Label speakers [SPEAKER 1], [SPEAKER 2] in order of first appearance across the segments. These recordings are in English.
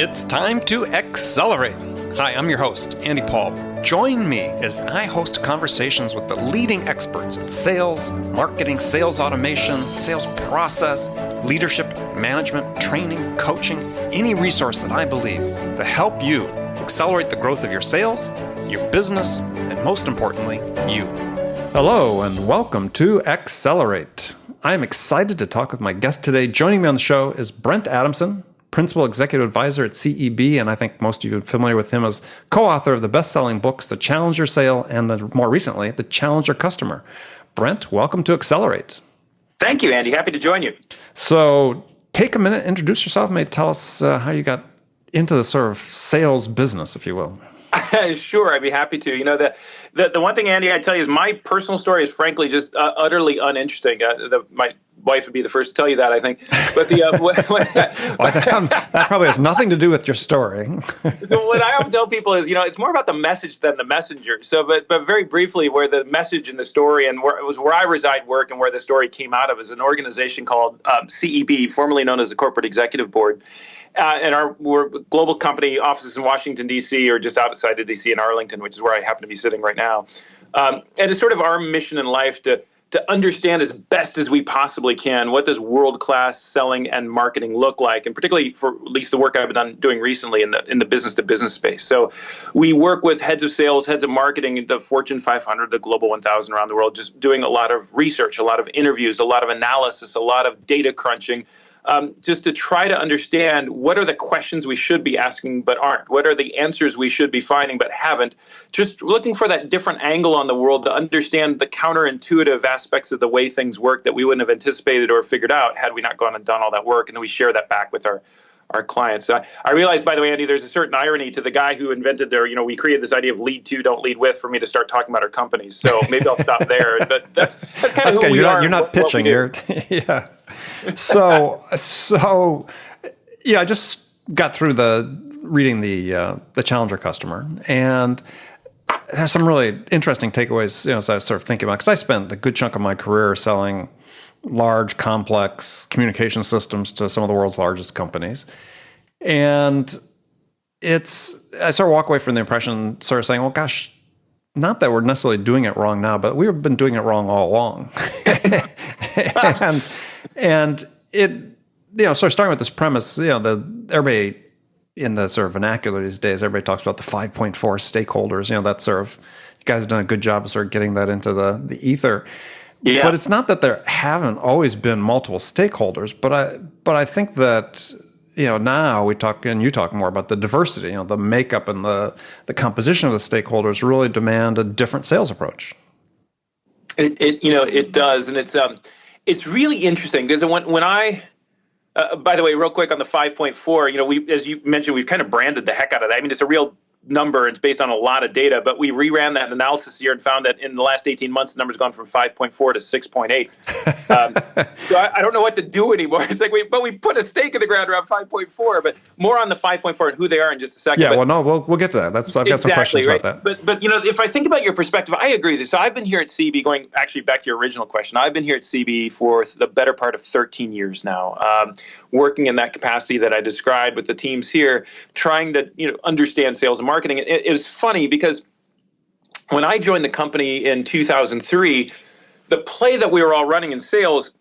[SPEAKER 1] It's time to accelerate. Hi, I'm your host, Andy Paul. Join me as I host conversations with the leading experts in sales, marketing, sales automation, sales process, leadership, management, training, coaching, any resource that I believe to help you accelerate the growth of your sales, your business, and most importantly, you. Hello, and welcome to Accelerate. I'm excited to talk with my guest today. Joining me on the show is Brent Adamson, Principal Executive Advisor at CEB, and I think most of you are familiar with him as co-author of the best-selling books, The Challenger Sale, and more recently, The Challenger Customer. Brent, welcome to Accelerate.
[SPEAKER 2] Thank you, Andy. Happy to join you.
[SPEAKER 1] So take a minute, introduce yourself, maybe tell us how you got into the sort of sales business, if you will.
[SPEAKER 2] Sure, I'd be happy to. You know, the one thing, Andy, I'd tell you is my personal story is frankly just utterly uninteresting. My wife would be the first to tell you that, I think. But
[SPEAKER 1] that probably has nothing to do with your story.
[SPEAKER 2] So what I often tell people is, it's more about the message than the messenger. So, but very briefly, where the message and the story and where I reside, work, and where the story came out of is an organization called CEB, formerly known as the Corporate Executive Board. And we're a global company, offices in Washington, D.C., or just outside of D.C. in Arlington, which is where I happen to be sitting right now. And it's sort of our mission in life to understand as best as we possibly can what does world-class selling and marketing look like, and particularly for at least the work I've been doing recently in the business-to-business space. So we work with heads of sales, heads of marketing, the Fortune 500, the Global 1000 around the world, just doing a lot of research, a lot of interviews, a lot of analysis, a lot of data crunching, just to try to understand what are the questions we should be asking but aren't, what are the answers we should be finding but haven't, just looking for that different angle on the world to understand the counterintuitive aspects of the way things work that we wouldn't have anticipated or figured out had we not gone and done all that work, and then we share that back with our clients. I realized, by the way, Andy, there's a certain irony to the guy who invented we created this idea of lead to, don't lead with, for me to start talking about our companies. So maybe I'll stop there. But that's kind of who we are.
[SPEAKER 1] You're not pitching. Yeah. So I just got through reading the Challenger Customer, and there's some really interesting takeaways. As I was sort of thinking about, because I spent a good chunk of my career selling large, complex communication systems to some of the world's largest companies. And I sort of walk away from the impression, sort of saying, well, gosh, not that we're necessarily doing it wrong now, but we've been doing it wrong all along. and it, sort of starting with this premise, everybody in the sort of vernacular these days, everybody talks about the 5.4 stakeholders, that sort of, you guys have done a good job of sort of getting that into the ether. Yeah. But it's not that there haven't always been multiple stakeholders, but I think that now we talk, and you talk more about the diversity, the makeup and the composition of the stakeholders really demand a different sales approach.
[SPEAKER 2] It does, and it's really interesting because when I by the way, real quick on the 5.4, we, as you mentioned, we've kind of branded the heck out of that. I mean, it's a real number. It's based on a lot of data, but we reran that analysis here and found that in the last 18 months, the number's gone from 5.4 to 6.8. So I don't know what to do anymore. It's like we put a stake in the ground around 5.4, but more on the 5.4 and who they are in just a second.
[SPEAKER 1] Yeah, we'll get to that. I've got some questions
[SPEAKER 2] right
[SPEAKER 1] about that.
[SPEAKER 2] But if I think about your perspective, I agree with this. So I've been here at CB, going actually back to your original question. I've been here at CB for the better part of 13 years now, working in that capacity that I described with the teams here, trying to understand sales and marketing. It was funny because when I joined the company in 2003, the play that we were all running in sales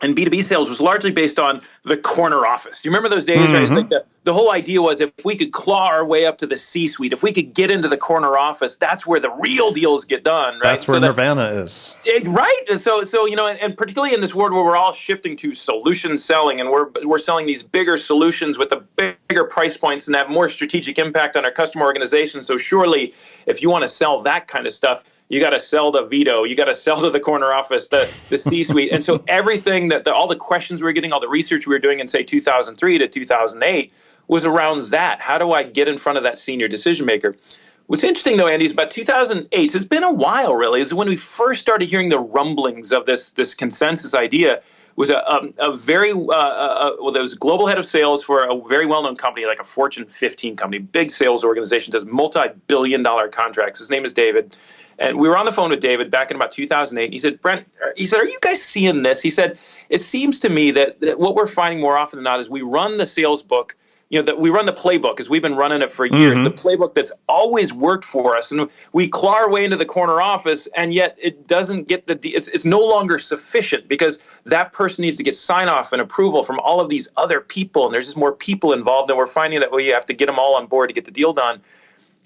[SPEAKER 2] and B2B sales was largely based on the corner office. Do you remember those days? Mm-hmm. Right? It's like the whole idea was if we could claw our way up to the C-suite, if we could get into the corner office, that's where the real deals get done. Right?
[SPEAKER 1] That's where Nirvana is.
[SPEAKER 2] Right. And so and particularly in this world where we're all shifting to solution selling, and we're selling these bigger solutions with the bigger price points and have more strategic impact on our customer organization. So surely, if you want to sell that kind of stuff, you got to sell to Vito. You got to sell to the corner office, the C-suite. And so everything all the questions we were getting, all the research we were doing in, say, 2003 to 2008 was around that. How do I get in front of that senior decision maker? What's interesting, though, Andy, is about 2008. So it's been a while, really. It's when we first started hearing the rumblings of this consensus idea. Was there was a global head of sales for a very well-known company, like a Fortune 15 company, big sales organization, does multi-billion-dollar contracts. His name is David. And we were on the phone with David back in about 2008. He said, Brent, are you guys seeing this? He said, it seems to me that what we're finding more often than not is we run the sales book, that we run the playbook as we've been running it for years, the playbook that's always worked for us. And we claw our way into the corner office, and yet it doesn't get it's no longer sufficient because that person needs to get sign off and approval from all of these other people. And there's just more people involved. And we're finding that you have to get them all on board to get the deal done.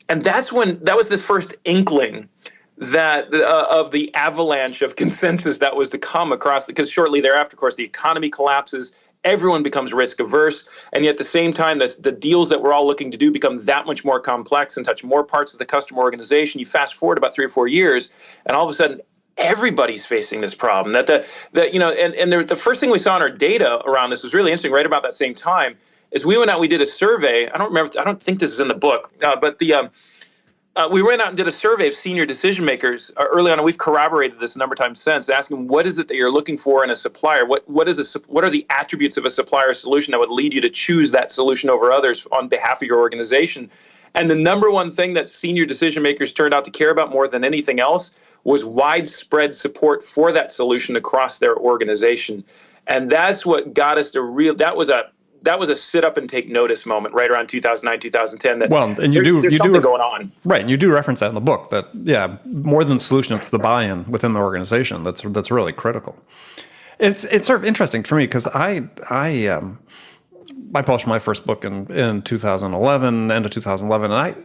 [SPEAKER 2] And that was the first inkling that of the avalanche of consensus that was to come across, because shortly thereafter, of course, the economy collapses. Everyone becomes risk averse, and yet at the same time, the deals that we're all looking to do become that much more complex and touch more parts of the customer organization. You fast forward about 3 or 4 years, and all of a sudden, everybody's facing this problem. The first thing we saw in our data around this was really interesting. Right about that same time, is we went out, we did a survey. I don't think this is in the book, but we went out and did a survey of senior decision makers early on, and we've corroborated this a number of times since, asking what is it that you're looking for in a supplier? What are the attributes of a supplier solution that would lead you to choose that solution over others on behalf of your organization? And the number one thing that senior decision makers turned out to care about more than anything else was widespread support for that solution across their organization. And that's what got us that was a sit up and take notice moment right around 2009, 2010. There's something going on.
[SPEAKER 1] Right. And you do reference that in the book that, more than the solution, it's the buy-in within the organization that's really critical. It's sort of interesting for me because I published my first book in 2011, end of 2011, and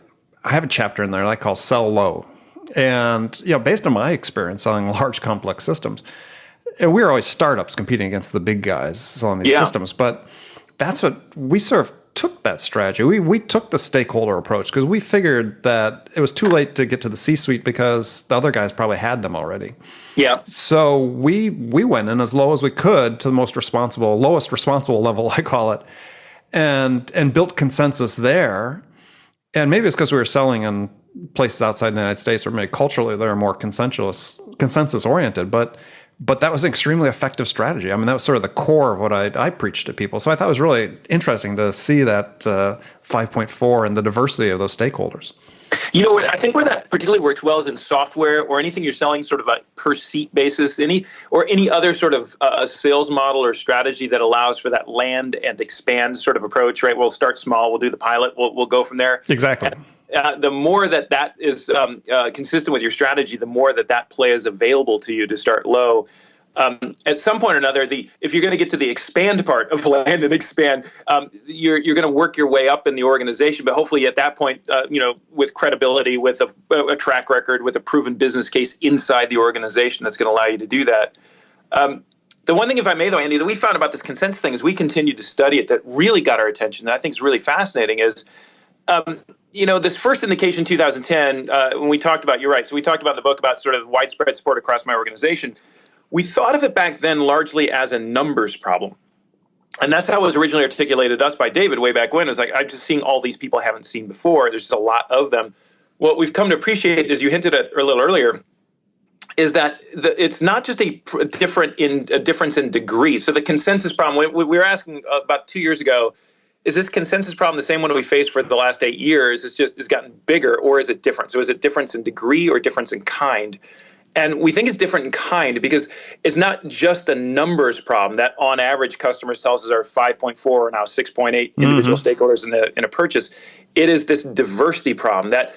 [SPEAKER 1] I have a chapter in there that I call Sell Low. And, based on my experience selling large complex systems, and we were always startups competing against the big guys selling these systems, but that's what we sort of took that strategy. We took the stakeholder approach because we figured that it was too late to get to the C-suite because the other guys probably had them already.
[SPEAKER 2] Yeah.
[SPEAKER 1] So we went in as low as we could to the lowest responsible level, I call it, and built consensus there. And maybe it's because we were selling in places outside the United States where maybe culturally they're more consensus oriented, but that was an extremely effective strategy. I mean, that was sort of the core of what I preached to people. So I thought it was really interesting to see that 5.4 and the diversity of those stakeholders.
[SPEAKER 2] I think where that particularly works well is in software or anything you're selling sort of a per seat basis, any other sort of a sales model or strategy that allows for that land and expand sort of approach, right? We'll start small, we'll do the pilot, we'll go from there.
[SPEAKER 1] Exactly.
[SPEAKER 2] The more that is consistent with your strategy, the more that play is available to you to start low. At some point or another, if you're going to get to the expand part of land and expand, you're going to work your way up in the organization. But hopefully at that point, with credibility, with a track record, with a proven business case inside the organization that's going to allow you to do that. The one thing, if I may, though, Andy, that we found about this consensus thing as we continued to study it that really got our attention, that I think is really fascinating, is this first indication, 2010, when we talked about, you're right, so we talked about in the book about sort of widespread support across my organization. We thought of it back then largely as a numbers problem. And that's how it was originally articulated to us by David way back when. It was like, I'm just seeing all these people I haven't seen before. There's just a lot of them. What we've come to appreciate, as you hinted at a little earlier, is that it's not just a difference in degree. So the consensus problem, we were asking about 2 years ago, is this consensus problem the same one we faced for the last 8 years? It's gotten bigger, or is it different? So is it difference in degree or difference in kind? And we think it's different in kind because it's not just the numbers problem that on average customer tells us are 5.4 or now 6.8 individual stakeholders in a purchase. It is this diversity problem that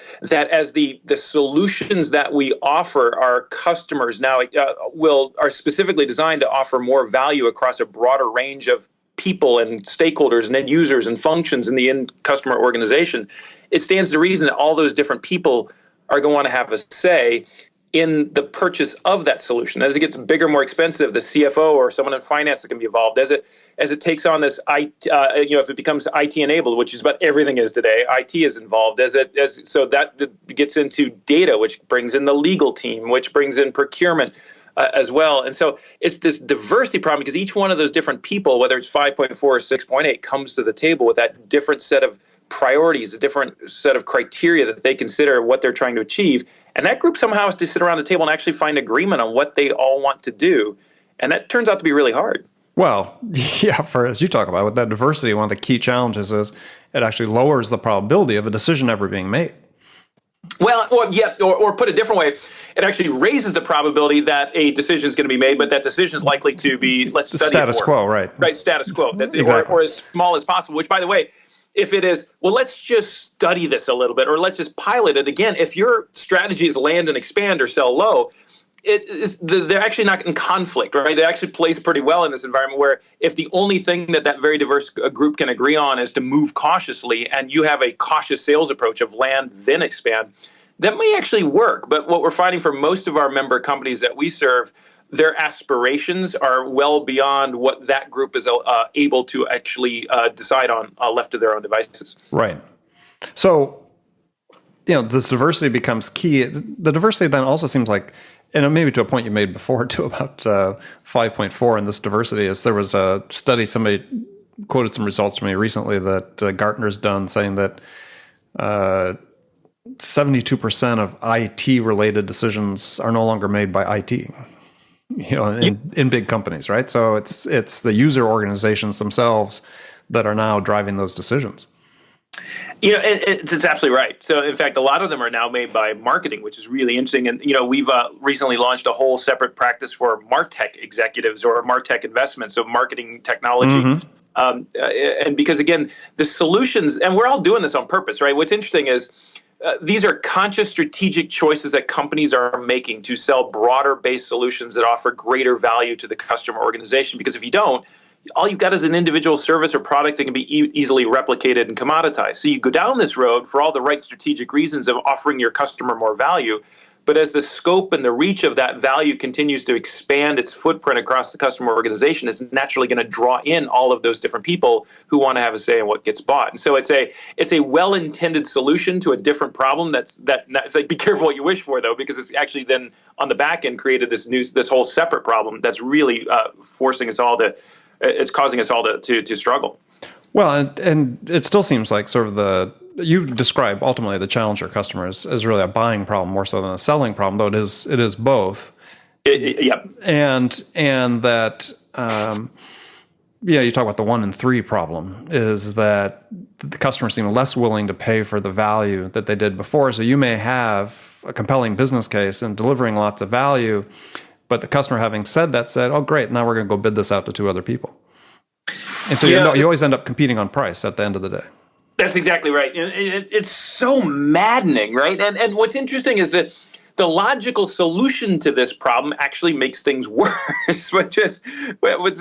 [SPEAKER 2] as the solutions that we offer our customers now are specifically designed to offer more value across a broader range of people and stakeholders and end users and functions in the end customer organization. It stands to reason that all those different people are going to want to have a say in the purchase of that solution. As it gets bigger, more expensive, the CFO or someone in finance that can be involved. As it takes on this, if it becomes IT enabled, which is what everything is today, IT is involved. So that gets into data, which brings in the legal team, which brings in procurement as well. And so it's this diversity problem because each one of those different people, whether it's 5.4 or 6.8, comes to the table with that different set of priorities, a different set of criteria that they consider what they're trying to achieve. And that group somehow has to sit around the table and actually find agreement on what they all want to do. And that turns out to be really hard.
[SPEAKER 1] Well, yeah, as you talk about with that diversity, one of the key challenges is it actually lowers the probability of a decision ever being made.
[SPEAKER 2] Well, or put a different way, it actually raises the probability that a decision is going to be made, but that decision is likely to be, let's study
[SPEAKER 1] status quo, right?
[SPEAKER 2] Right, status quo. That's
[SPEAKER 1] exactly.
[SPEAKER 2] or as small as possible, which, by the way, if it is, well, let's just study this a little bit, or let's just pilot it. Again, if your strategy is land and expand or sell low, they're actually not in conflict, right? It actually plays pretty well in this environment where if the only thing that very diverse group can agree on is to move cautiously, and you have a cautious sales approach of land, then expand, that may actually work. But what we're finding for most of our member companies that we serve, their aspirations are well beyond what that group is able to actually decide on left to their own devices.
[SPEAKER 1] Right. So, this diversity becomes key. The diversity then also seems like, and maybe to a point you made before too about 5.4 and this diversity is there was a study, somebody quoted some results to me recently that Gartner's done saying that 72% of IT related decisions are no longer made by IT. In big companies, right? So it's the user organizations themselves that are now driving those decisions.
[SPEAKER 2] It's absolutely right. So, in fact, a lot of them are now made by marketing, which is really interesting. And, we've recently launched a whole separate practice for MarTech executives or MarTech investments, so marketing technology. Mm-hmm. And because, again, the solutions, and we're all doing this on purpose, right? What's interesting is these are conscious strategic choices that companies are making to sell broader-based solutions that offer greater value to the customer organization. Because if you don't, all you've got is an individual service or product that can be easily replicated and commoditized. So you go down this road for all the right strategic reasons of offering your customer more value. But as the scope and the reach of that value continues to expand its footprint across the customer organization, it's naturally going to draw in all of those different people who want to have a say in what gets bought. And so it's a well-intended solution to a different problem. It's like, be careful what you wish for, though, because it's actually then on the back end created this whole separate problem that's really forcing us all to. It's causing us all to struggle.
[SPEAKER 1] Well, and it still seems like sort of you describe ultimately the challenger customers as really a buying problem more so than a selling problem, though it is both.
[SPEAKER 2] Yep.
[SPEAKER 1] And that you talk about the 1 in 3 problem is that the customers seem less willing to pay for the value that they did before. So you may have a compelling business case and delivering lots of value, but the customer, having said, oh, great, now we're going to go bid this out to 2 other people. And so you always end up competing on price at the end of the day.
[SPEAKER 2] That's exactly right. It's so maddening, right? And what's interesting is that the logical solution to this problem actually makes things worse, which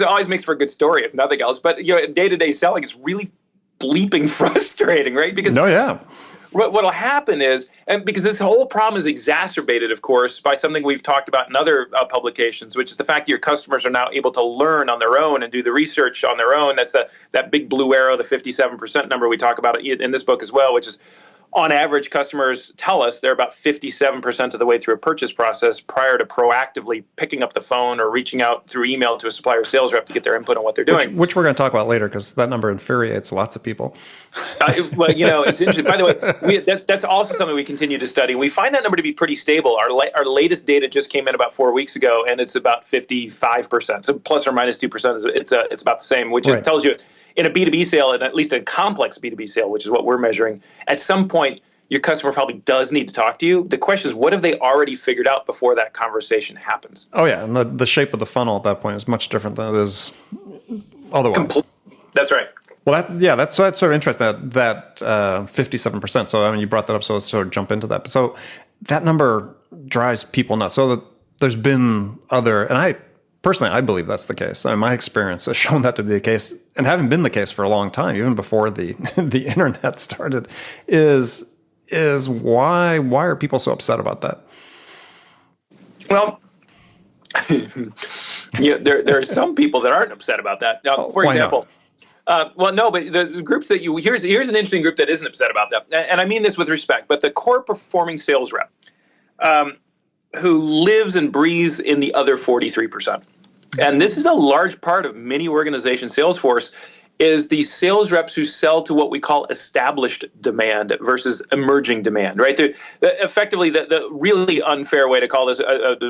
[SPEAKER 2] always makes for a good story, if nothing else. But day-to-day selling, it's really bleeping frustrating, right? Because what'll happen is, and because this whole problem is exacerbated, of course, by something we've talked about in other publications, which is the fact that your customers are now able to learn on their own and do the research on their own. That's that big blue arrow, the 57% number we talk about in this book as well, which is on average, customers tell us they're about 57% of the way through a purchase process prior to proactively picking up the phone or reaching out through email to a supplier sales rep to get their input on what they're doing.
[SPEAKER 1] Which we're going to talk about later because that number infuriates lots of people.
[SPEAKER 2] It's interesting. By the way, that's also something we continue to study. We find that number to be pretty stable. Our latest data just came in about 4 weeks ago, and it's about 55%. So plus or minus 2%, it's about the same, which tells you in a B2B sale, and at least a complex B2B sale, which is what we're measuring, at some point, your customer probably does need to talk to you. The question is, what have they already figured out before that conversation happens?
[SPEAKER 1] Oh, yeah. And the shape of the funnel at that point is much different than it is otherwise.
[SPEAKER 2] That's right.
[SPEAKER 1] Well, that's sort of interesting, that 57%. So, you brought that up, so let's sort of jump into that. So that number drives people nuts. So that there's been and I believe that's the case. My experience has shown that to be the case, and having been the case for a long time, even before the internet started, is why are people so upset about that?
[SPEAKER 2] Well, there are some people that aren't upset about that. Now, for example, but the groups that here's an interesting group that isn't upset about that, and I mean this with respect. But the core performing sales rep, who lives and breathes in the other 43%. And this is a large part of many organizations' sales force, is the sales reps who sell to what we call established demand versus emerging demand, right? Effectively, the really unfair way to call this,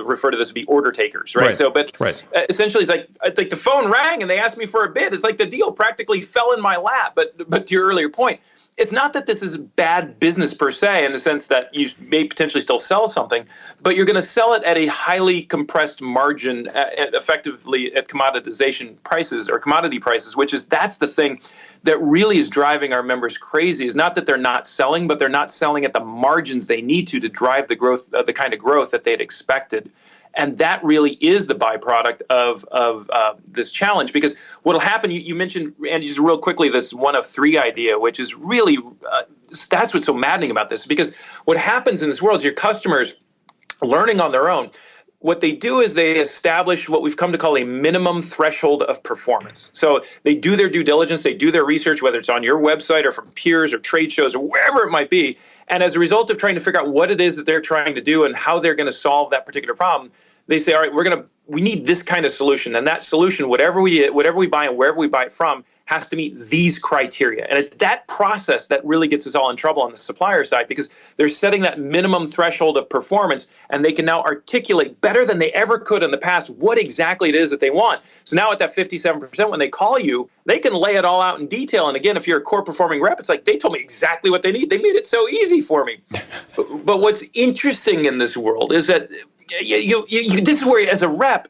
[SPEAKER 2] refer to this, would be order takers, right? So, essentially, it's like the phone rang and they asked me for a bid. It's like the deal practically fell in my lap. But to your earlier point, it's not that this is bad business per se, in the sense that you may potentially still sell something, but you're going to sell it at a highly compressed margin, effective effectively at commoditization prices or commodity prices, which is that's the thing that really is driving our members crazy. Is not that they're not selling, but they're not selling at the margins they need to drive the growth, the kind of growth that they had expected. And that really is the byproduct of this challenge, because what'll happen, you mentioned, Andy, just real quickly, this one of three idea, which is really, that's what's so maddening about this, because what happens in this world is your customers learning on their own. What they do is they establish what we've come to call a minimum threshold of performance. So they do their due diligence, they do their research, whether it's on your website or from peers or trade shows or wherever it might be. And as a result of trying to figure out what it is that they're trying to do and how they're going to solve that particular problem, they say, all right, we need this kind of solution. And that solution, whatever we buy and wherever we buy it from, has to meet these criteria. And it's that process that really gets us all in trouble on the supplier side, because they're setting that minimum threshold of performance, and they can now articulate better than they ever could in the past what exactly it is that they want. So now at that 57%, when they call you, they can lay it all out in detail. And again, if you're a core performing rep, it's like, they told me exactly what they need. They made it so easy for me. But what's interesting in this world is that this is where, as a rep,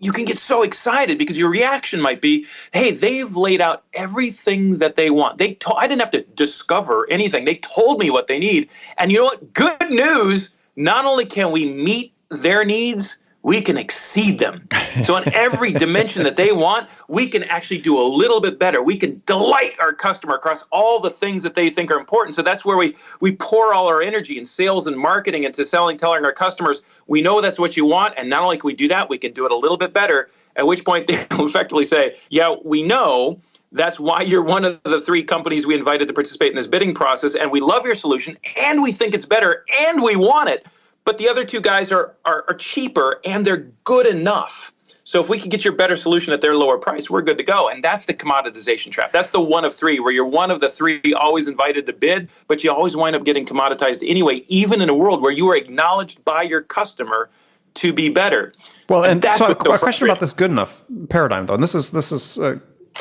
[SPEAKER 2] you can get so excited, because your reaction might be, hey, they've laid out everything that they want. I didn't have to discover anything. They told me what they need. And you know what? Good news. Not only can we meet their needs, we can exceed them. So on every dimension that they want, we can actually do a little bit better. We can delight our customer across all the things that they think are important. So that's where we pour all our energy in sales and marketing into telling our customers, we know that's what you want. And not only can we do that, we can do it a little bit better, at which point they will effectively say, yeah, we know. That's why you're one of the three companies we invited to participate in this bidding process. And we love your solution, and we think it's better, and we want it. But the other two guys are cheaper, and they're good enough. So if we can get your better solution at their lower price, we're good to go. And that's the commoditization trap. That's the one of three, where you're one of the three always invited to bid, but you always wind up getting commoditized anyway, even in a world where you are acknowledged by your customer to be better.
[SPEAKER 1] Well, and that's so a question about this good enough paradigm, though. And this is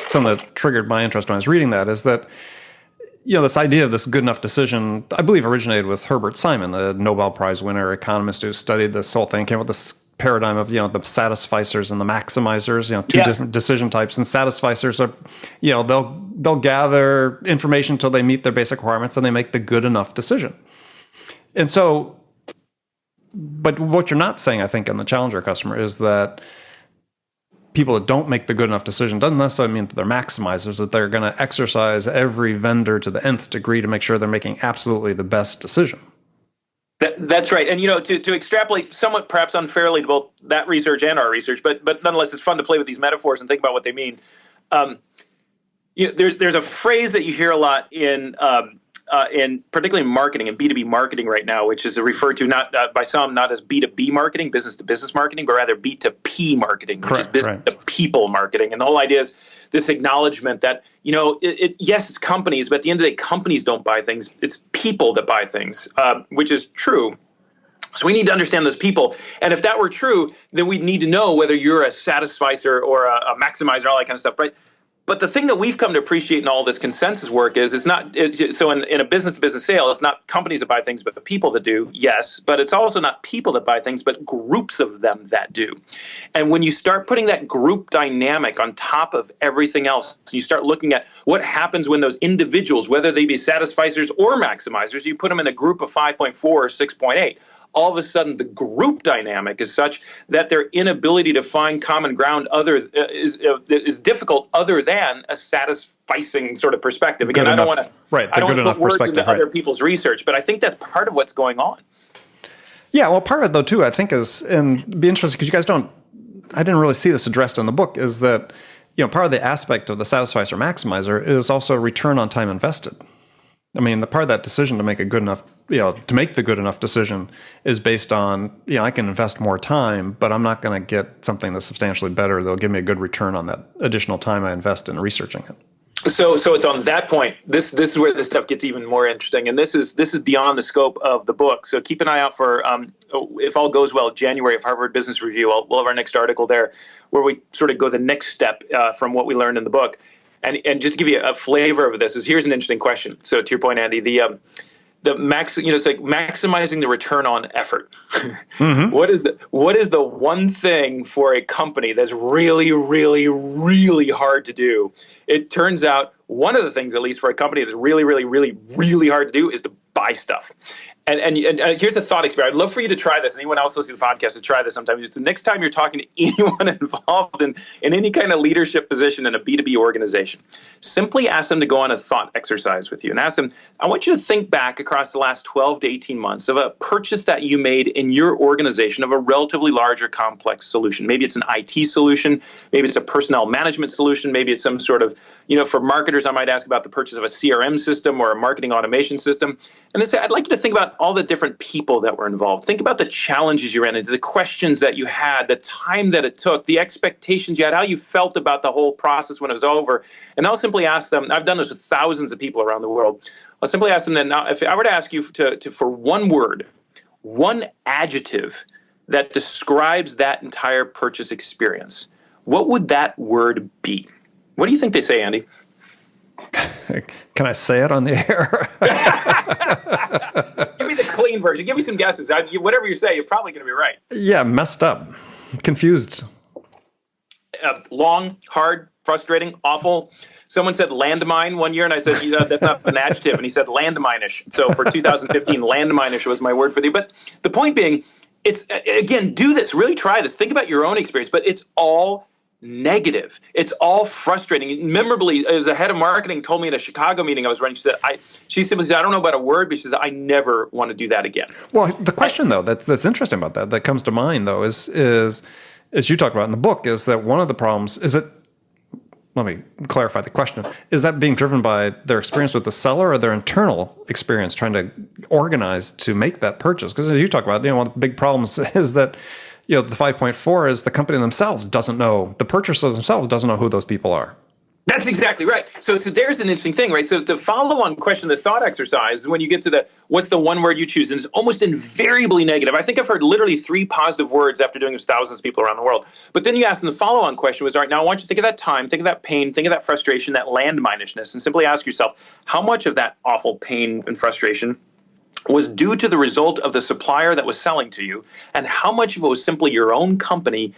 [SPEAKER 1] something that triggered my interest when I was reading that, is that, this idea of this good enough decision, I believe, originated with Herbert Simon, the Nobel Prize winner economist who studied this whole thing, came up with this paradigm of, the satisficers and the maximizers, two different decision types. And satisficers are, they'll gather information until they meet their basic requirements, and they make the good enough decision. And so, but what you're not saying, I think, in the challenger customer is that people that don't make the good enough decision doesn't necessarily mean that they're maximizers, that they're going to exercise every vendor to the nth degree to make sure they're making absolutely the best decision.
[SPEAKER 2] That's right. And, to extrapolate somewhat perhaps unfairly to both that research and our research, but nonetheless, it's fun to play with these metaphors and think about what they mean. There's a phrase that you hear a lot in particularly marketing and B2B marketing right now, which is referred to not by some not as B2B marketing, business to business marketing, but rather B2P marketing, which is business to people marketing. And the whole idea is this acknowledgement that, yes, it's companies, but at the end of the day, companies don't buy things. It's people that buy things, which is true. So we need to understand those people. And if that were true, then we'd need to know whether you're a satisficer or a maximizer, all that kind of stuff, right? But the thing that we've come to appreciate in all this consensus work is so in a business-to-business sale, it's not companies that buy things, but the people that do, yes. But it's also not people that buy things, but groups of them that do. And when you start putting that group dynamic on top of everything else, you start looking at what happens when those individuals, whether they be satisficers or maximizers, you put them in a group of 5.4 or 6.8, all of a sudden the group dynamic is such that their inability to find common ground is difficult other than a satisficing sort of perspective. Again, I don't want to put words into other people's research, but I think that's part of what's going on.
[SPEAKER 1] Yeah, well, part of it, though, too, I think is, and it'd be interesting because you guys I didn't really see this addressed in the book, is that, part of the aspect of the satisficer maximizer is also return on time invested. I mean, the part of that decision to make a good enough, to make the good enough decision is based on, I can invest more time, but I'm not going to get something that's substantially better. They'll give me a good return on that additional time I invest in researching it.
[SPEAKER 2] So it's on that point. This is where this stuff gets even more interesting, and this is beyond the scope of the book. So keep an eye out for, if all goes well, January of Harvard Business Review. We'll have our next article there, where we sort of go the next step from what we learned in the book. And just to give you a flavor of this, here's an interesting question. So to your point, Andy, it's like maximizing the return on effort.
[SPEAKER 1] Mm-hmm.
[SPEAKER 2] What is the one thing for a company that's really, really, really hard to do? It turns out one of the things, at least for a company that's really, really, really, really hard to do, is to buy stuff. And here's a thought experiment. I'd love for you to try this. Anyone else listening to the podcast to try this sometime. It's the next time you're talking to anyone involved in any kind of leadership position in a B2B organization. Simply ask them to go on a thought exercise with you and ask them, I want you to think back across the last 12 to 18 months of a purchase that you made in your organization of a relatively large or complex solution. Maybe it's an IT solution. Maybe it's a personnel management solution. Maybe it's some sort of, for marketers, I might ask about the purchase of a CRM system or a marketing automation system. And then say, I'd like you to think about all the different people that were involved. Think about the challenges you ran into, the questions that you had, the time that it took, the expectations you had, how you felt about the whole process when it was over. And I'll simply ask them, I've done this with thousands of people around the world. I'll simply ask them then, now, if I were to ask you to for one word, one adjective that describes that entire purchase experience, what would that word be? What do you think they say, Andy?
[SPEAKER 1] Can I say it on the air?
[SPEAKER 2] Give me the clean version. Give me some guesses. Whatever you say, you're probably going to be right.
[SPEAKER 1] Yeah, messed up, confused.
[SPEAKER 2] Long, hard, frustrating, awful. Someone said landmine one year, and I said, that's not an adjective. And he said landmine-ish. So for 2015, landmine-ish was my word for you. But the point being, it's, again, do this. Really try this. Think about your own experience. But it's all negative. It's all frustrating. Memorably, as a head of marketing told me at a Chicago meeting I was running, she simply said, I don't know about a word, but she says, I never want to do that again.
[SPEAKER 1] Well, the question, though, that's interesting about that comes to mind, though, is as you talk about in the book, is that one of the problems is that, let me clarify the question, is that being driven by their experience with the seller or their internal experience trying to organize to make that purchase? Because as you talk about, one of the big problems is that the 5.4 is the company themselves doesn't know, the purchaser themselves doesn't know who those people are. That's
[SPEAKER 2] exactly right. So there's an interesting thing, right? So the follow-on question, this thought exercise, when you get to what's the one word you choose, and it's almost invariably negative. I think I've heard literally 3 positive words after doing this with thousands of people around the world. But then you ask them, the follow-on question was, all right, now I want you to think of that time, think of that pain, think of that frustration, that landmine-ishness, and simply ask yourself, how much of that awful pain and frustration was due to the result of the supplier that was selling to you, and how much of it was simply your own company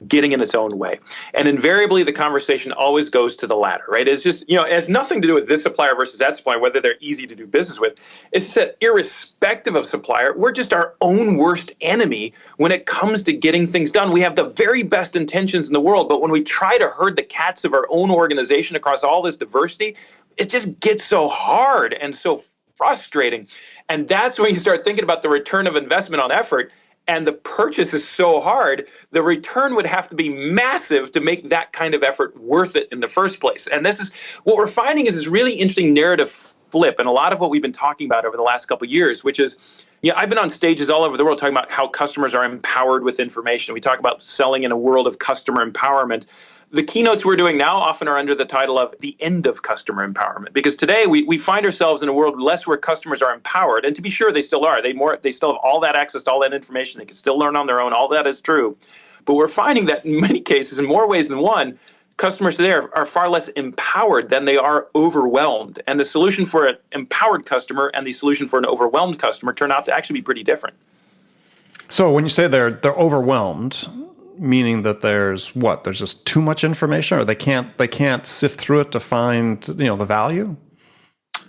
[SPEAKER 2] getting in its own way. And invariably, the conversation always goes to the latter, right? It's just, it has nothing to do with this supplier versus that supplier, whether they're easy to do business with. It's that irrespective of supplier, we're just our own worst enemy when it comes to getting things done. We have the very best intentions in the world, but when we try to herd the cats of our own organization across all this diversity, it just gets so hard and so frustrating. And that's when you start thinking about the return of investment on effort, and the purchase is so hard, the return would have to be massive to make that kind of effort worth it in the first place. And this is what we're finding is this really interesting narrative flip, and a lot of what we've been talking about over the last couple of years, which is, I've been on stages all over the world talking about how customers are empowered with information. We talk about selling in a world of customer empowerment. The keynotes we're doing now often are under the title of the end of customer empowerment, because today we find ourselves in a world less where customers are empowered, and to be sure, they still are. They still have all that access to all that information. They can still learn on their own. All that is true. But we're finding that in many cases, in more ways than one, customers today are far less empowered than they are overwhelmed. And the solution for an empowered customer and the solution for an overwhelmed customer turn out to actually be pretty different.
[SPEAKER 1] So when you say they're overwhelmed, meaning that there's just too much information, or they can't sift through it to find the value?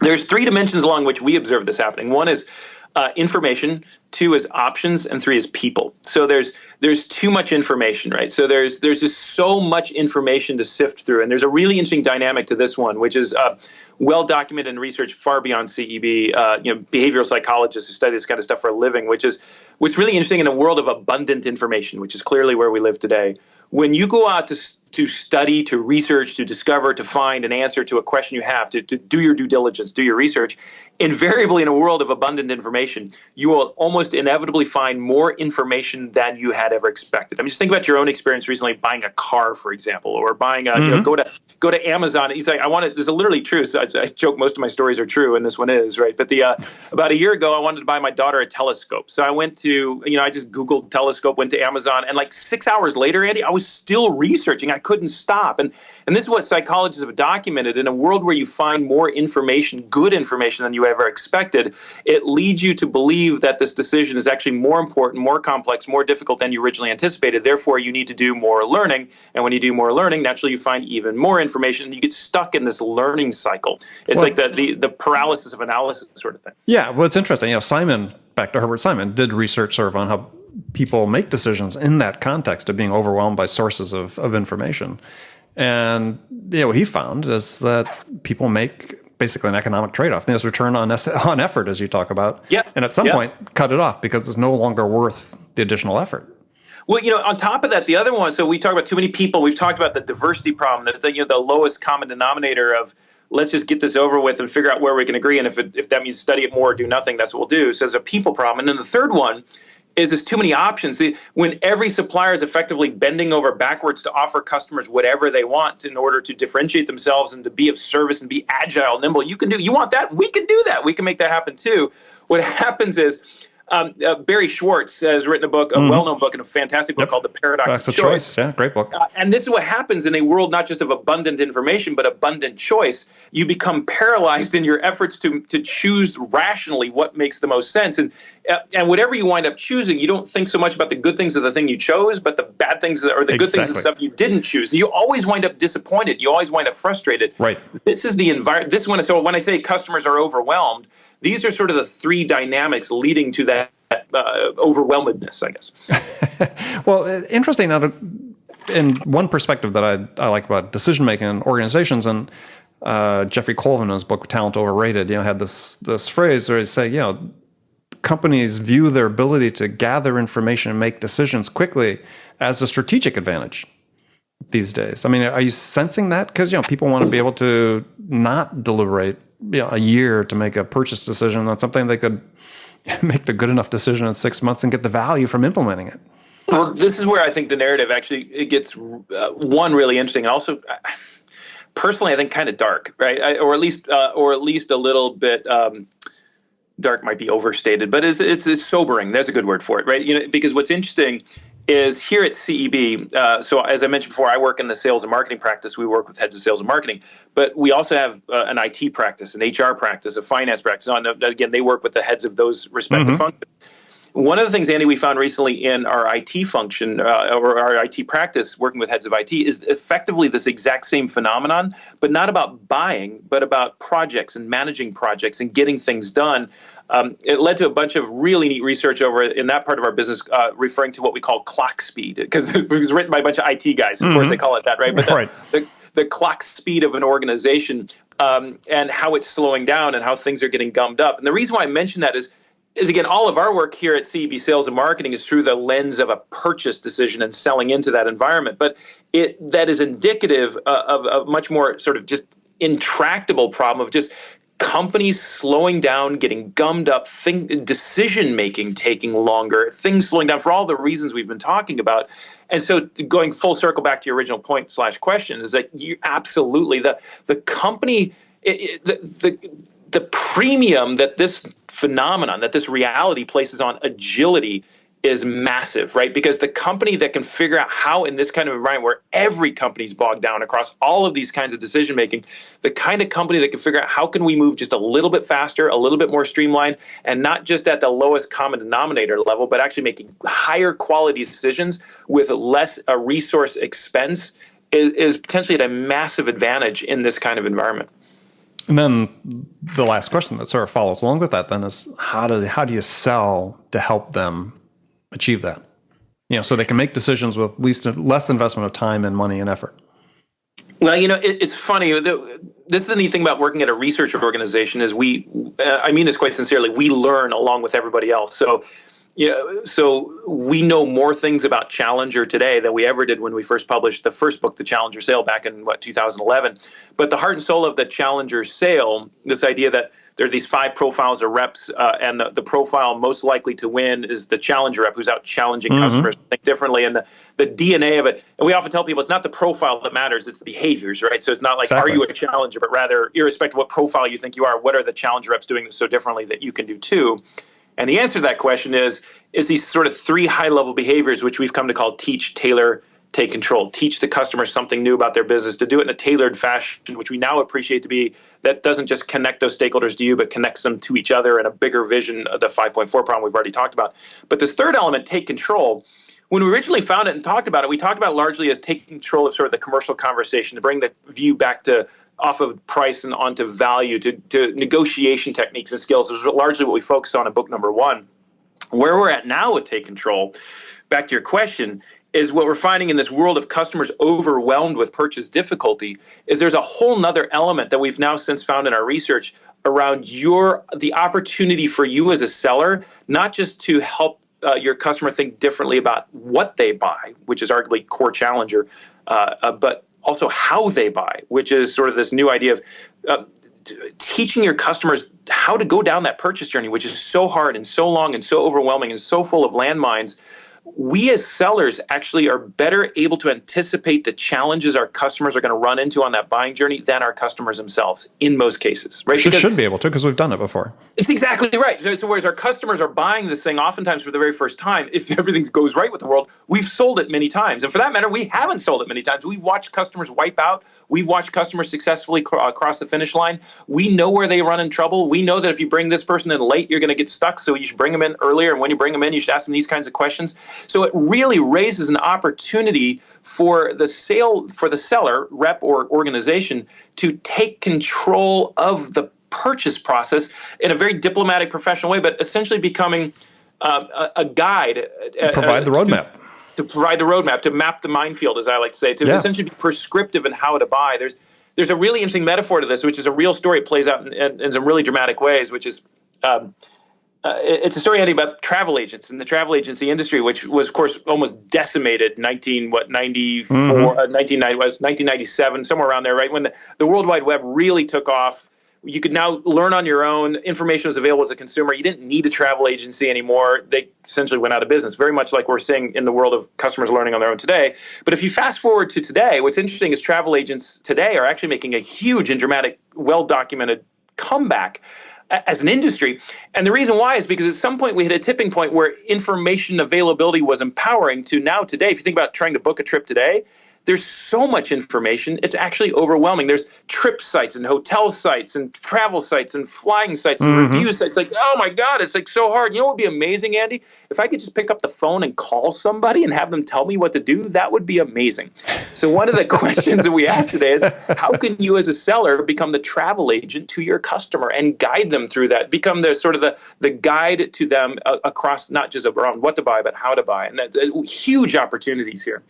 [SPEAKER 2] There's 3 dimensions along which we observe this happening. One is information, 2 is options, and 3 is people. So there's too much information, right? So there's just so much information to sift through, and there's a really interesting dynamic to this one, which is well documented in research far beyond CEB. Behavioral psychologists who study this kind of stuff for a living, which is what's really interesting in a world of abundant information, which is clearly where we live today. When you go out to study, to research, to discover, to find an answer to a question you have, to do your due diligence, do your research, invariably in a world of abundant information, you will almost inevitably find more information than you had ever expected. I mean, just think about your own experience recently buying a car, for example, or buying go to Amazon. He's like, this is literally true. So I joke most of my stories are true, and this one is, right? But about a year ago, I wanted to buy my daughter a telescope. So I went to, I just Googled telescope, went to Amazon, and like 6 hours later, Andy, I was was still researching. I couldn't stop. And this is what psychologists have documented. In a world where you find more information, good information than you ever expected, it leads you to believe that this decision is actually more important, more complex, more difficult than you originally anticipated. Therefore, you need to do more learning. And when you do more learning, naturally you find even more information, and you get stuck in this learning cycle. It's like the paralysis of analysis sort of thing.
[SPEAKER 1] Yeah, well, it's interesting. Simon, back to Herbert Simon, did research sort of on how people make decisions in that context of being overwhelmed by sources of information. And what he found is that people make basically an economic trade-off. There's return on effort, as you talk about.
[SPEAKER 2] Yeah.
[SPEAKER 1] And at some point, cut it off because it's no longer worth the additional effort.
[SPEAKER 2] Well, on top of that, the other one, so we talk about too many people. We've talked about the diversity problem, that the lowest common denominator of let's just get this over with and figure out where we can agree. And if that means study it more or do nothing, that's what we'll do. So there's a people problem. And then the third one is there's too many options. When every supplier is effectively bending over backwards to offer customers whatever they want in order to differentiate themselves and to be of service and be agile, nimble, you want that? We can do that. We can make that happen too. What happens is Barry Schwartz has written a book, a well-known book, and a fantastic book called The Paradox of Choice.
[SPEAKER 1] Yeah, great book.
[SPEAKER 2] And this is what happens in a world not just of abundant information, but abundant choice. You become paralyzed in your efforts to choose rationally what makes the most sense. And whatever you wind up choosing, you don't think so much about the good things of the thing you chose, but the bad things or the good things of the stuff you didn't choose. And you always wind up disappointed. You always wind up frustrated.
[SPEAKER 1] Right.
[SPEAKER 2] This is the environment. So when I say customers are overwhelmed, these are sort of the three dynamics leading to that overwhelmedness, I guess.
[SPEAKER 1] Well, interesting. Now, in one perspective that I like about decision making in organizations, and Jeffrey Colvin in his book Talent Overrated, had this phrase where he say, companies view their ability to gather information and make decisions quickly as a strategic advantage these days. I mean, are you sensing that? Because people want to be able to not deliberate a year to make a purchase decision on something they could make the good enough decision in 6 months and get the value from implementing it.
[SPEAKER 2] Well, this is where I think the narrative actually it gets one really interesting, and also personally I think kind of dark, right? Or at least a little bit. Dark might be overstated, but it's sobering. There's a good word for it, right? Because what's interesting is here at CEB, so as I mentioned before, I work in the sales and marketing practice. We work with heads of sales and marketing, but we also have an IT practice, an HR practice, a finance practice. Again, they work with the heads of those respective functions. One of the things, Andy, we found recently in our IT function or our IT practice, working with heads of IT, is effectively this exact same phenomenon, but not about buying, but about projects and managing projects and getting things done. It led to a bunch of really neat research over in that part of our business, referring to what we call clock speed, because it was written by a bunch of IT guys. Of course, they call it that, right? But the clock speed of an organization and how it's slowing down and how things are getting gummed up. And the reason why I mention that is again, all of our work here at CEB Sales and Marketing is through the lens of a purchase decision and selling into that environment. But that is indicative of a much more sort of just intractable problem of just companies slowing down, getting gummed up, decision-making taking longer, things slowing down for all the reasons we've been talking about. And so going full circle back to your original point / question is that you absolutely, the company, the premium that this phenomenon, that this reality places on agility is massive, right? Because the company that can figure out how in this kind of environment where every company's bogged down across all of these kinds of decision making, the kind of company that can figure out how can we move just a little bit faster, a little bit more streamlined, and not just at the lowest common denominator level, but actually making higher quality decisions with less resource expense is potentially at a massive advantage in this kind of environment.
[SPEAKER 1] And then the last question that sort of follows along with that then is how do you sell to help them achieve that? So they can make decisions with less investment of time and money and effort.
[SPEAKER 2] Well, it's funny. This is the neat thing about working at a research organization is I mean this quite sincerely, we learn along with everybody else. So we know more things about Challenger today than we ever did when we first published the first book, The Challenger Sale, back in 2011. But the heart and soul of the Challenger Sale, this idea that there are these 5 profiles of reps, and the profile most likely to win is the Challenger rep who's out challenging customers to think differently. And the DNA of it, and we often tell people it's not the profile that matters, it's the behaviors, right? So it's not like, Are you a challenger, but rather, irrespective of what profile you think you are, what are the Challenger reps doing so differently that you can do too? And the answer to that question is these sort of 3 high-level behaviors, which we've come to call teach, tailor, take control, teach the customer something new about their business, to do it in a tailored fashion, which we now appreciate to be that doesn't just connect those stakeholders to you, but connects them to each other in a bigger vision of the 5.4 problem we've already talked about. But this third element, take control, when we originally found it and talked about it, we talked about it largely as taking control of sort of the commercial conversation, to bring the view back to off of price and onto value, to negotiation techniques and skills. This is largely what we focused on in book number 1. Where we're at now with take control, back to your question, is what we're finding in this world of customers overwhelmed with purchase difficulty is there's a whole nother element that we've now since found in our research around the opportunity for you as a seller, not just to help your customer think differently about what they buy, which is arguably core challenger, but also how they buy, which is sort of this new idea of teaching your customers how to go down that purchase journey, which is so hard and so long and so overwhelming and so full of landmines. We as sellers actually are better able to anticipate the challenges our customers are going to run into on that buying journey than our customers themselves in most cases, right?
[SPEAKER 1] Should be able to, because we've done it before.
[SPEAKER 2] It's exactly right. So whereas our customers are buying this thing oftentimes for the very first time, if everything goes right with the world, we've sold it many times. And for that matter, we haven't sold it many times. We've watched customers wipe out. We've watched customers successfully cross the finish line. We know where they run in trouble. We know that if you bring this person in late, you're going to get stuck. So you should bring them in earlier. And when you bring them in, you should ask them these kinds of questions. So it really raises an opportunity for the seller, rep, or organization to take control of the purchase process in a very diplomatic, professional way, but essentially becoming a guide.
[SPEAKER 1] Provide the roadmap.
[SPEAKER 2] To provide the roadmap, to map the minefield, as I like to say, to essentially be prescriptive in how to buy. There's a really interesting metaphor to this, which is a real story. It plays out in some really dramatic ways, which is it's a story, Andy, about travel agents and the travel agency industry, which was, of course, almost decimated 1997, somewhere around there, right? When the World Wide Web really took off. You could now learn on your own. Information was available as a consumer. You didn't need a travel agency anymore. They essentially went out of business, very much like we're seeing in the world of customers learning on their own today. But if you fast forward to today, what's interesting is travel agents today are actually making a huge and dramatic, well-documented comeback as an industry. And the reason why is because at some point we hit a tipping point where information availability was empowering to now today. If you think about trying to book a trip today, there's so much information. It's actually overwhelming. There's trip sites and hotel sites and travel sites and flying sites and review sites. Like, oh my God, it's like so hard. You know what would be amazing, Andy? If I could just pick up the phone and call somebody and have them tell me what to do, that would be amazing. So one of the questions that we asked today is, how can you as a seller become the travel agent to your customer and guide them through that, become the sort of the guide to them across not just around what to buy, but how to buy. And that's huge opportunities here.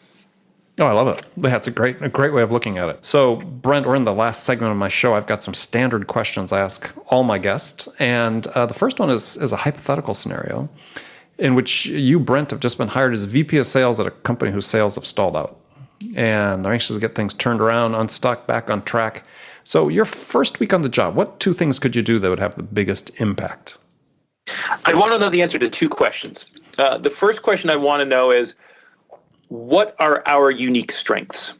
[SPEAKER 1] Oh, I love it. That's a great way of looking at it. So, Brent, we're in the last segment of my show. I've got some standard questions I ask all my guests. And the first one is a hypothetical scenario in which you, Brent, have just been hired as VP of sales at a company whose sales have stalled out. And they're anxious to get things turned around, unstuck, back on track. So your first week on the job, what 2 things could you do that would have the biggest impact?
[SPEAKER 2] I want to know the answer to 2 questions. The first question I want to know is, what are our unique strengths?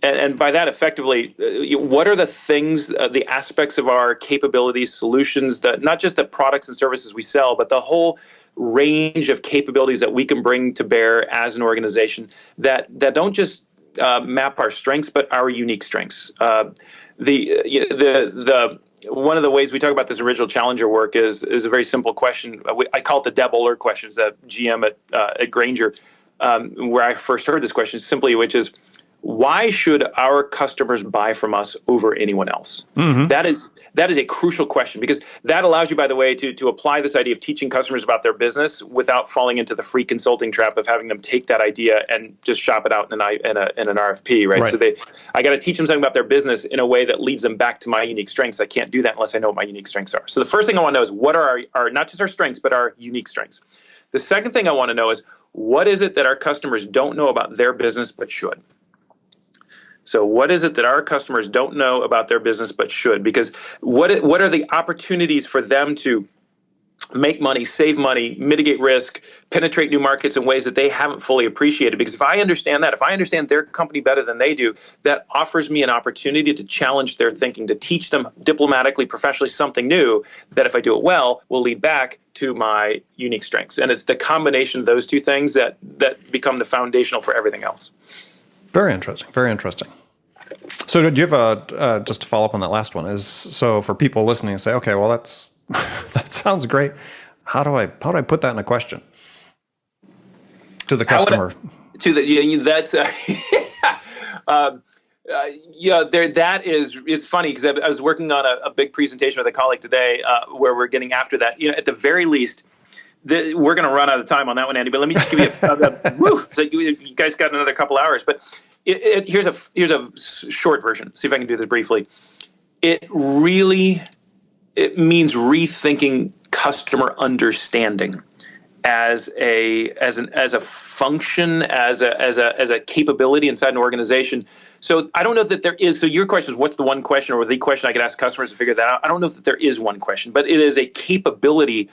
[SPEAKER 2] And by that, effectively, what are the things, the aspects of our capabilities, solutions, that not just the products and services we sell, but the whole range of capabilities that we can bring to bear as an organization that don't just map our strengths, but our unique strengths. One of the ways we talk about this original challenger work is a very simple question. I call it the Deb Oler question, as a GM at Grainger. Where I first heard this question simply, which is, why should our customers buy from us over anyone else? That is a crucial question, because that allows you, by the way, to apply this idea of teaching customers about their business without falling into the free consulting trap of having them take that idea and just shop it out in an RFP, right? So I got to teach them something about their business in a way that leads them back to my unique strengths. I can't do that unless I know what my unique strengths are. So the first thing I want to know is, what are our not just our strengths, but our unique strengths? The second thing I want to know is, what is it that our customers don't know about their business but should? So what is it that our customers don't know about their business but should? Because what are the opportunities for them to make money, save money, mitigate risk, penetrate new markets in ways that they haven't fully appreciated? Because if I understand that, if I understand their company better than they do, that offers me an opportunity to challenge their thinking, to teach them diplomatically, professionally something new that, if I do it well, will lead back to my unique strengths. And it's the combination of those 2 things that become the foundational for everything else.
[SPEAKER 1] Very interesting. Very interesting. So do you have just to follow up on that last one so for people listening and say, okay, well, that sounds great. How do I put that in a question to the customer?
[SPEAKER 2] That's it's funny because I was working on a big presentation with a colleague today where we're getting after that. At the very least, we're going to run out of time on that one, Andy. But let me just give you so you guys got another couple hours. But here's a short version. See if I can do this briefly. It means rethinking customer understanding as a function, as a capability inside an organization. So I don't know that there is. So your question is, what's the one question or the question I could ask customers to figure that out? I don't know that there is one question, but it is a capability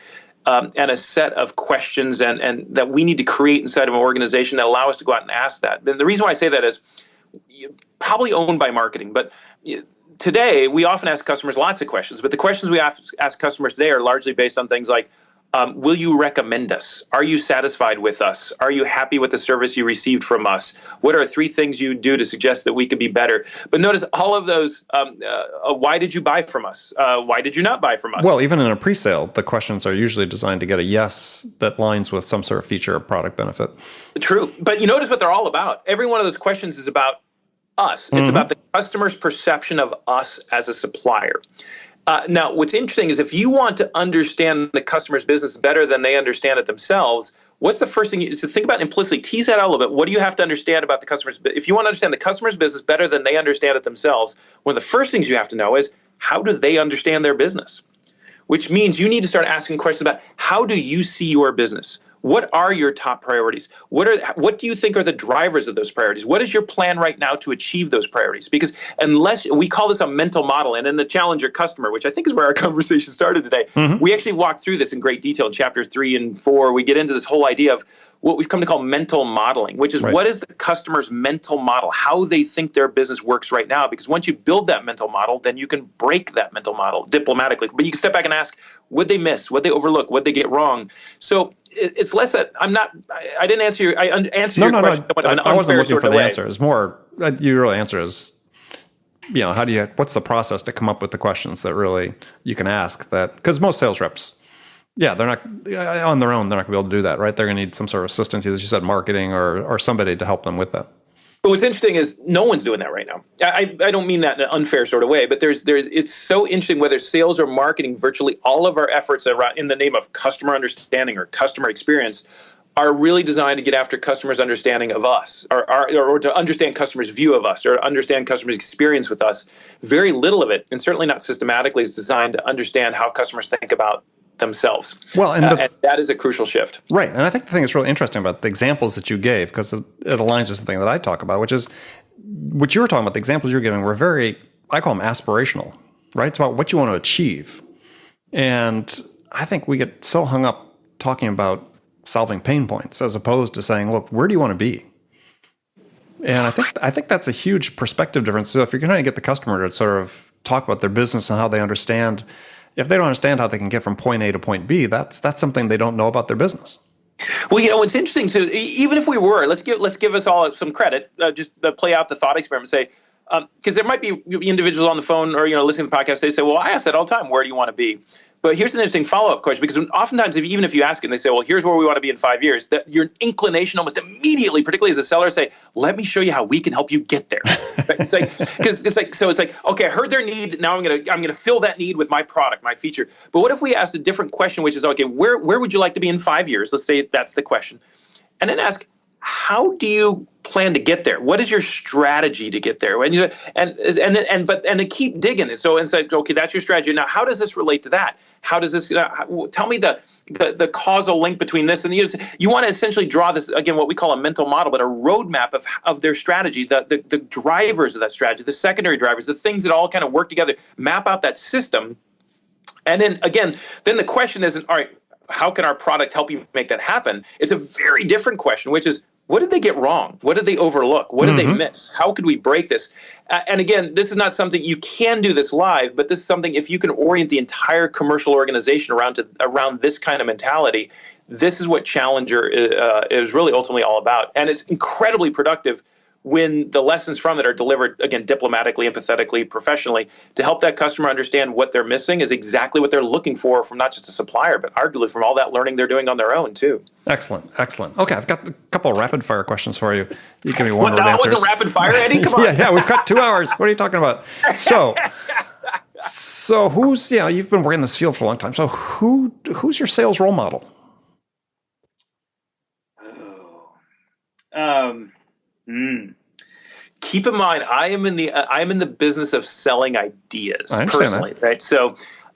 [SPEAKER 2] and a set of questions and that we need to create inside of an organization that allow us to go out and ask that. And the reason why I say that is probably owned by marketing, but today we often ask customers lots of questions, but the questions we ask customers today are largely based on things like, will you recommend us? Are you satisfied with us? Are you happy with the service you received from us? What are 3 things you do to suggest that we could be better? But notice all of those, why did you buy from us? Why did you not buy from us?
[SPEAKER 1] Well, even in a pre-sale, the questions are usually designed to get a yes that lines with some sort of feature or product benefit.
[SPEAKER 2] True. But you notice what they're all about. Every one of those questions is about us. It's about the customer's perception of us as a supplier. Now, what's interesting is if you want to understand the customer's business better than they understand it themselves, what's the first thing so think about implicitly, tease that out a little bit. What do you have to understand about the customer's business? If you want to understand the customer's business better than they understand it themselves, one of the first things you have to know is, how do they understand their business? Which means you need to start asking questions about, how do you see your business? What are your top priorities? What do you think are the drivers of those priorities? What is your plan right now to achieve those priorities? Because unless we call this a mental model, and in the Challenger Customer, which I think is where our conversation started today, we actually walked through this in great detail in chapters 3 and 4. We get into this whole idea of what we've come to call mental modeling, which is what is the customer's mental model, how they think their business works right now. Because once you build that mental model, then you can break that mental model diplomatically. But you can step back and ask, what they miss, what they overlook, what they get wrong. So it's less that I didn't answer your, I answered your question.
[SPEAKER 1] I wasn't looking for the answer. It's more, you really answer is, what's the process to come up with the questions that really you can ask that, because most sales reps, they're not on their own. They're not gonna be able to do that, right? They're gonna need some sort of assistance, either as you said, marketing or somebody to help them with that.
[SPEAKER 2] But what's interesting is no one's doing that right now. I don't mean that in an unfair sort of way, but it's so interesting whether sales or marketing, virtually all of our efforts around in the name of customer understanding or customer experience are really designed to get after customers' understanding of us or to understand customers' view of us or understand customers' experience with us. Very little of it, and certainly not systematically, is designed to understand how customers think about themselves. Well, and that is a crucial shift.
[SPEAKER 1] Right. And I think the thing that's really interesting about the examples that you gave, because it aligns with something that I talk about, which is what you were talking about. The examples you're giving were very, I call them aspirational, right? It's about what you want to achieve. And I think we get so hung up talking about solving pain points as opposed to saying, look, where do you want to be? And I think that's a huge perspective difference. So if you're trying to get the customer to sort of talk about their business and how they understand, if they don't understand how they can get from point A to point B, that's something they don't know about their business.
[SPEAKER 2] Well, what's interesting, so even if we were, let's give us all some credit, just play out the thought experiment, say, because there might be individuals on the phone or listening to the podcast, they say, well, I ask that all the time, where do you want to be? But here's an interesting follow-up question, because oftentimes, even if you ask it and they say, well, here's where we want to be in 5 years, that your inclination almost immediately, particularly as a seller, say, let me show you how we can help you get there. Right? It's like, okay, I heard their need. Now I'm gonna fill that need with my product, my feature. But what if we asked a different question, which is, okay, where would you like to be in 5 years? Let's say that's the question, and then ask, how do you plan to get there? What is your strategy to get there? And then keep digging it. So and say, okay, that's your strategy. Now, how does this relate to that? How does this? Tell me the causal link between this and you want to essentially draw this, again, what we call a mental model, but a roadmap of their strategy, the drivers of that strategy, the secondary drivers, the things that all kind of work together. Map out that system, and then again, then the question isn't, all right, how can our product help you make that happen? It's a very different question, which is, what did they get wrong? What did they overlook? What did they miss? How could we break this? And again, this is not something you can do this live, but this is something, if you can orient the entire commercial organization around this kind of mentality, this is what Challenger is really ultimately all about. And it's incredibly productive when the lessons from it are delivered, again, diplomatically, empathetically, professionally, to help that customer understand what they're missing is exactly what they're looking for from not just a supplier, but arguably from all that learning they're doing on their own too.
[SPEAKER 1] Excellent. Okay, I've got a couple of rapid fire questions for you. You give me one word
[SPEAKER 2] That
[SPEAKER 1] answers.
[SPEAKER 2] wasn't rapid fire, Eddie? Come on.
[SPEAKER 1] yeah, we've got 2 hours. What are you talking about? So who's, you've been working in this field for a long time. So who's your sales role model?
[SPEAKER 2] Keep in mind, I am in the business of selling ideas personally, that. Right? So,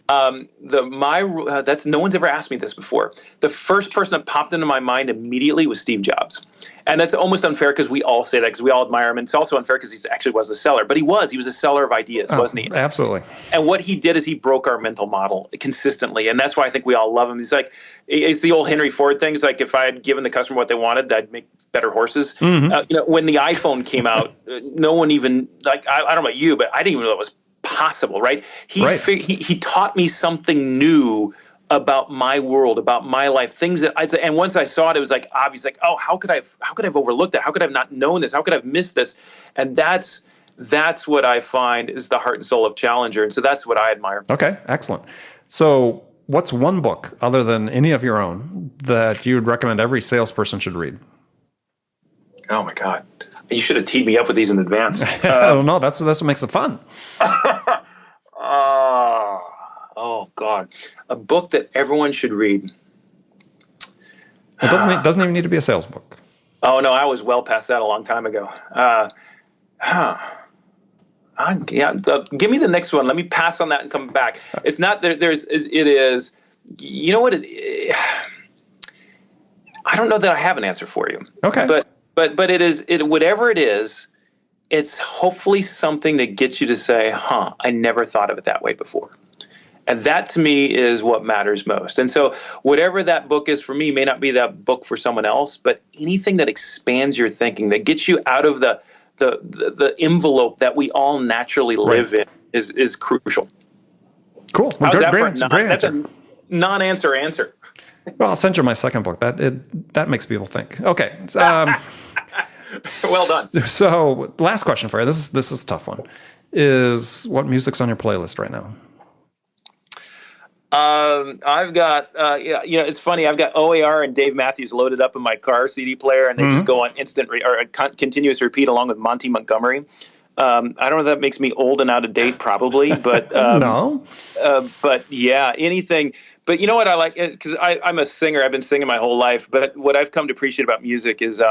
[SPEAKER 2] that's no one's ever asked me this before. The first person that popped into my mind immediately was Steve Jobs, and that's almost unfair because we all say that because we all admire him, and it's also unfair because he actually wasn't a seller, but he was a seller of ideas, wasn't he?
[SPEAKER 1] Absolutely.
[SPEAKER 2] And what he did is he broke our mental model consistently, and that's why I think we all love him. He's like, it's the old Henry Ford thing. It's like if I had given the customer what they wanted, I'd make better horses. Mm-hmm. When the iPhone came out, no one even I don't know about you, but I didn't even know it was possible, right? He taught me something new about my world, about my life, things that and once I saw it, it was like obvious, like, oh, how could I have overlooked that? How could I have not known this? How could I have missed this? And that's what I find is the heart and soul of Challenger. And so that's what I admire.
[SPEAKER 1] Okay, excellent. So what's one book other than any of your own that you would recommend every salesperson should read?
[SPEAKER 2] Oh my God. You should have teed me up with these in advance.
[SPEAKER 1] I don't know. That's what makes it fun.
[SPEAKER 2] Oh God. A book that everyone should read.
[SPEAKER 1] It doesn't even need to be a sales book.
[SPEAKER 2] Oh no, I was well past that a long time ago. Give me the next one. Let me pass on that and come back. It's not there. It is. You know what? I don't know that I have an answer for you.
[SPEAKER 1] Okay.
[SPEAKER 2] But it is whatever it is. It's hopefully something that gets you to say, I never thought of it that way before. And that to me is what matters most. And so whatever that book is for me may not be that book for someone else, but anything that expands your thinking, that gets you out of the envelope that we all naturally live in is crucial.
[SPEAKER 1] Cool. Well,
[SPEAKER 2] That's a non-answer answer.
[SPEAKER 1] Well, I'll send you my second book. That makes people think. Okay.
[SPEAKER 2] Well done.
[SPEAKER 1] So, last question for you. This is a tough one. Is what music's on your playlist right now?
[SPEAKER 2] I've got it's funny. I've got OAR and Dave Matthews loaded up in my car CD player, and they just go on instant continuous repeat along with Monty Montgomery. I don't know if that makes me old and out of date, probably, but
[SPEAKER 1] no.
[SPEAKER 2] But yeah, anything. But you know what I like, because I'm a singer. I've been singing my whole life. But what I've come to appreciate about music is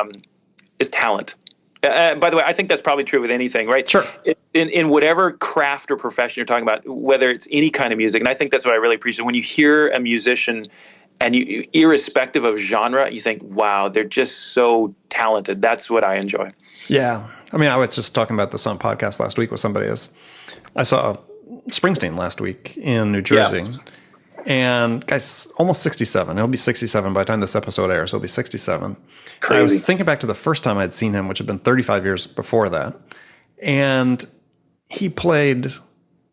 [SPEAKER 2] talent. By the way, I think that's probably true with anything, right?
[SPEAKER 1] Sure.
[SPEAKER 2] In whatever craft or profession you're talking about, whether it's any kind of music, and I think that's what I really appreciate. When you hear a musician, and you, irrespective of genre, you think, wow, they're just so talented. That's what I enjoy. Yeah.
[SPEAKER 1] I mean, I was just talking about this on a podcast last week with somebody. I saw Springsteen last week in New Jersey. Yeah. And guy's almost 67. He'll be 67 by the time this episode airs. He'll be 67.
[SPEAKER 2] Crazy.
[SPEAKER 1] I was thinking back to the first time I'd seen him, which had been 35 years before that. And he played,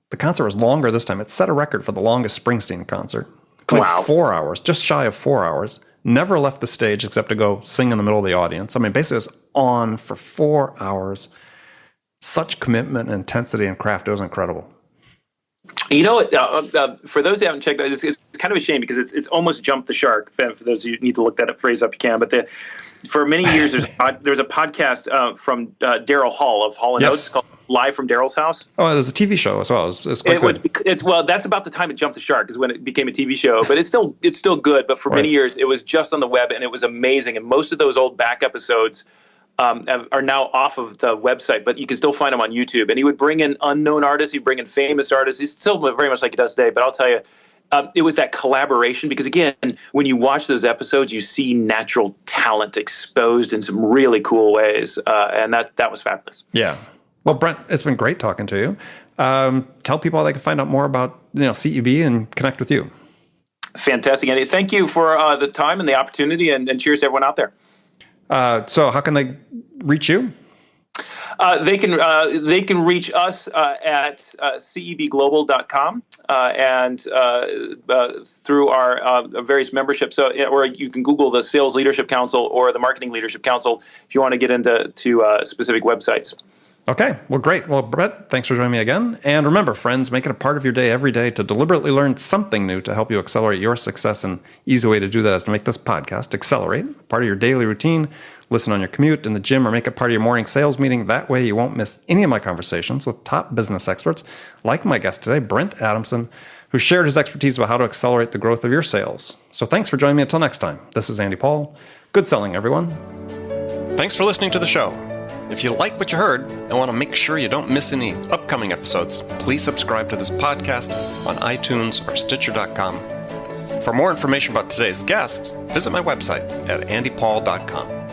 [SPEAKER 1] the concert was longer this time. It set a record for the longest Springsteen concert. Played 4 hours, just shy of 4 hours. Never left the stage except to go sing in the middle of the audience. I mean, basically it was on for 4 hours. Such commitment and intensity and craft. It was incredible.
[SPEAKER 2] You know, for those who haven't checked out, it's kind of a shame because it's almost jumped the shark. For those of you who need to look that phrase up, you can. But for many years, there's a podcast from Daryl Hall of Hall & Oates called Live from Daryl's House.
[SPEAKER 1] Oh, there's a TV show as well. It's quite good.
[SPEAKER 2] Well, that's about the time it jumped the shark is when it became a TV show. But it's still good. But for many years, it was just on the web, and it was amazing. And most of those old back episodes are now off of the website, but you can still find them on YouTube. And he would bring in unknown artists. He'd bring in famous artists. He's still very much like he does today. But I'll tell you, it was that collaboration because, again, when you watch those episodes, you see natural talent exposed in some really cool ways. And that was fabulous.
[SPEAKER 1] Yeah. Well, Brent, it's been great talking to you. Tell people how they can find out more about CEB and connect with you.
[SPEAKER 2] Fantastic, Andy. Thank you for the time and the opportunity, and cheers to everyone out there.
[SPEAKER 1] So how can they reach you?
[SPEAKER 2] They can reach us at cebglobal.com and through our various memberships. So, or you can Google the Sales Leadership Council or the Marketing Leadership Council if you want to get into specific websites.
[SPEAKER 1] Okay, well, great. Well, Brett, thanks for joining me again. And remember, friends, make it a part of your day every day to deliberately learn something new to help you accelerate your success. And easy way to do that is to make this podcast Accelerate part of your daily routine. Listen on your commute, in the gym, or make it part of your morning sales meeting. That way you won't miss any of my conversations with top business experts, like my guest today, Brent Adamson, who shared his expertise about how to accelerate the growth of your sales. So thanks for joining me. Until next time, this is Andy Paul. Good selling, everyone. Thanks for listening to the show. If you like what you heard and want to make sure you don't miss any upcoming episodes, please subscribe to this podcast on iTunes or Stitcher.com. For more information about today's guest, visit my website at andypaul.com.